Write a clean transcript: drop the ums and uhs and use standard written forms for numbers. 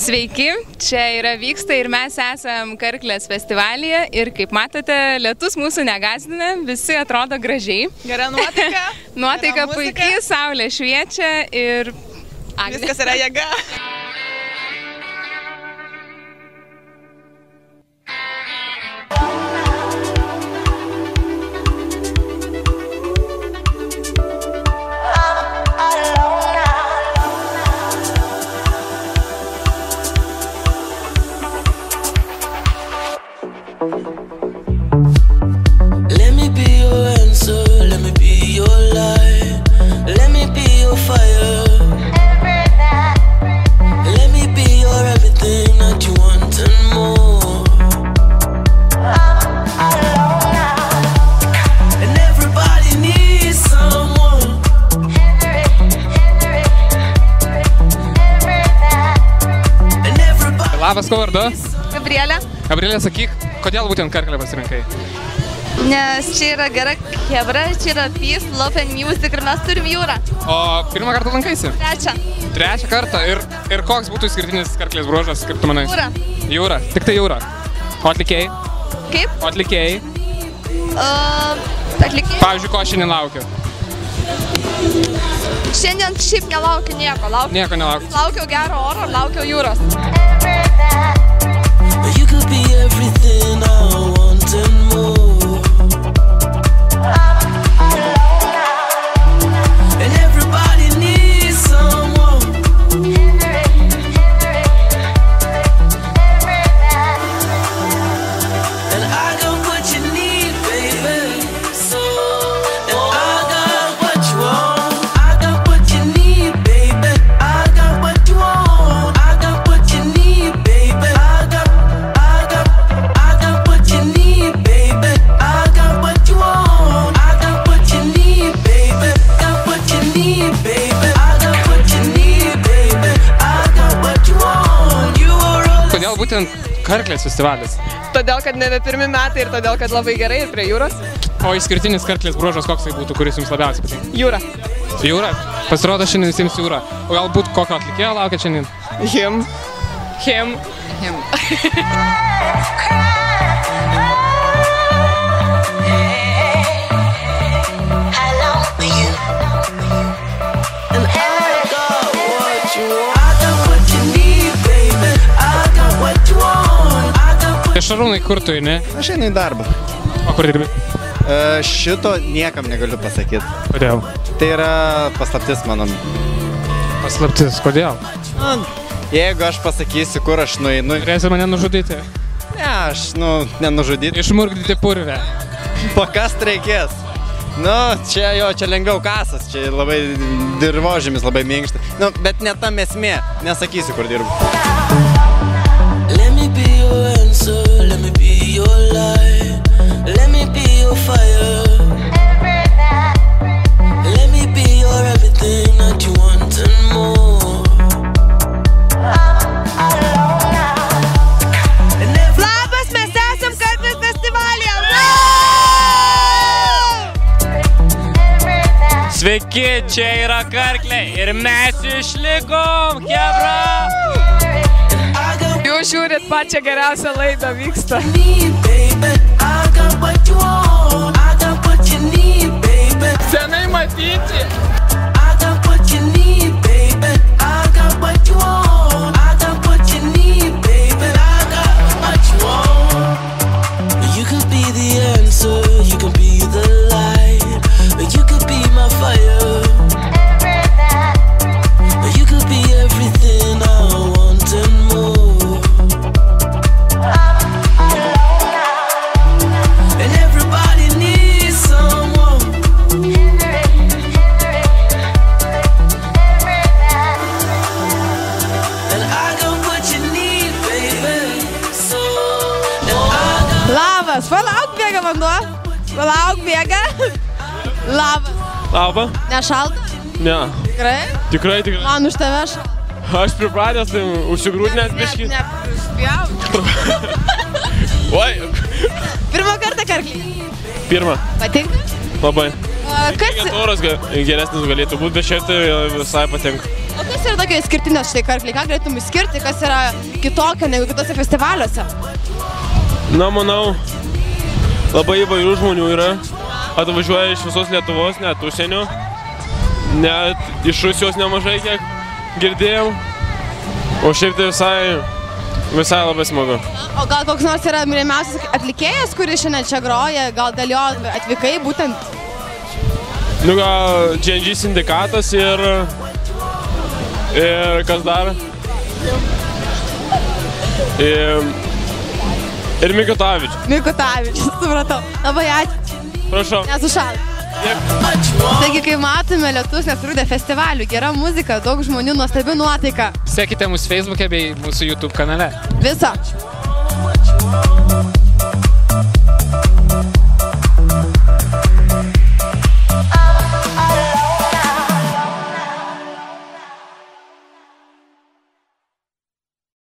Sveiki, čia vyksta ir mes esam Karklės festivalyje ir kaip matote, lietus mūsų negąsdina, visi atrodo gražiai. Gera nuotaika. Nuotaika puikiai, saulė šviečia ir viskas yra jėga. Let me be your answer, let me be your light, let me be your fire, let me be your everything that you want and more. And everybody needs someone. And everybody. Labas, kuo vardu? Gabrielė. Gabrielė, sakyk, kodėl būtent Karklę pasirinkai? Nes čia yra gera chebra, čia yra peace, love and music ir mes turim jūrą. O pirmą kartą lankaisi? Trečią kartą. Ir koks būtų išskirtinis Karklės bruožas, kaip tu manai? Jūra. Jūra, tik tai jūra. O atlikėjai? Kaip? O atlikėjai? Atlikėjai? Pavyzdžiui, ko šiandien laukiu? Šiandien šiaip nelaukiu nieko. Nieko nelaukiu. Laukiau gero oro ir laukiau jūros. You could be everything I want and more. And everybody needs someone. And I got what you need, baby. So, and I got what you want. I got what you need, baby. I got what you want. I got what you need, baby. I got what you need, baby. I got what you want. I got what you need, baby. Got what you need, baby. I got what you need, baby. I got what you want. You are all. Kodėl būtent Karklės festivalis? Todėl, kad nebe pirmi metai ir todėl, kad labai gerai ir prie jūros. O išskirtinis Karklės bruožas koks tai būtų, kuris jums labiausiai patinka? Jūra. Jūra? Pasirodo šiandien visiems jūra. O galbūt kokio atlikėjo laukia šiandien? Him. And I got what you want. I got what you need, baby. I got what you want. I got what. Šarūnai, kur tu eini? Aš einu į darbą. O kur dirbi? Šito niekam negaliu pasakyti. Kodėl? Tai yra paslaptis mano. Paslaptis, kodėl? Jeigu aš pasakysiu, kur aš nueinu... Turėsi mane nužudyti? Ne, aš, nenužudyti. Išmurgdyti purvę. Pakast reikės. Čia lengviau kasas, čia labai dirvožėmis, labai minkšta. Bet ne tam esmė, nesakysiu, kur dirbu. Let me be your answer, let me be your light, let me be your fire, let me be your everything that you want and more. Labas, mes esam Karklės festivalyje. Sveiki, čia yra Karklė ir mes išlikom, chebra! Jūs žiūrit pačią geriausią laidą vyksta. Senai matyti. You could be the answer, you could be the light, you could be my fire, you could be everything I want and more. And everybody needs someone. And I got what you need, baby. So, and I got. Labas, palauk bėga vanduo. Palauk bėga. Labas. Labą? Nešalta? Ne. Tikrai? Tikrai. Man už tave aš. Aš pripratęs, tai užsigrūdinęs biškį. Neprispjauk. Oi. Pirmą kartą Karklėj. Pirmą. Patinka? Labai. Kas? Turas geresnis galėtų būti, bet šiaip tai visai patinka. O kas yra tokia išskirtinė štai Karklėje? Ką galėtum išskirti, kas yra kitokio negu kitose festivaliuose? Na, manau, labai įvairių žmonių yra. Atvažiuoja iš visos Lietuvos, net užsienio. Net iš Rusijos nemažai, kiek girdėjom. O šiaip tai visai labai smagu. O gal koks nors yra mylimiausias atlikėjas, kuris šiandien čia groja? Gal dėl jo atvykai būtent? Nu, gal GNG sindikatas ir kas dar? Ir Mikutavičius. Mikutavičius, supratau. Labai ačiū. Prašau. Nesušalai. Taigi, kai matome, lietus netrukdė festivalių, gera muzika, daug žmonių, nuostabi nuotaika. Sekite mūsų Facebook'e bei mūsų YouTube kanale. Viso.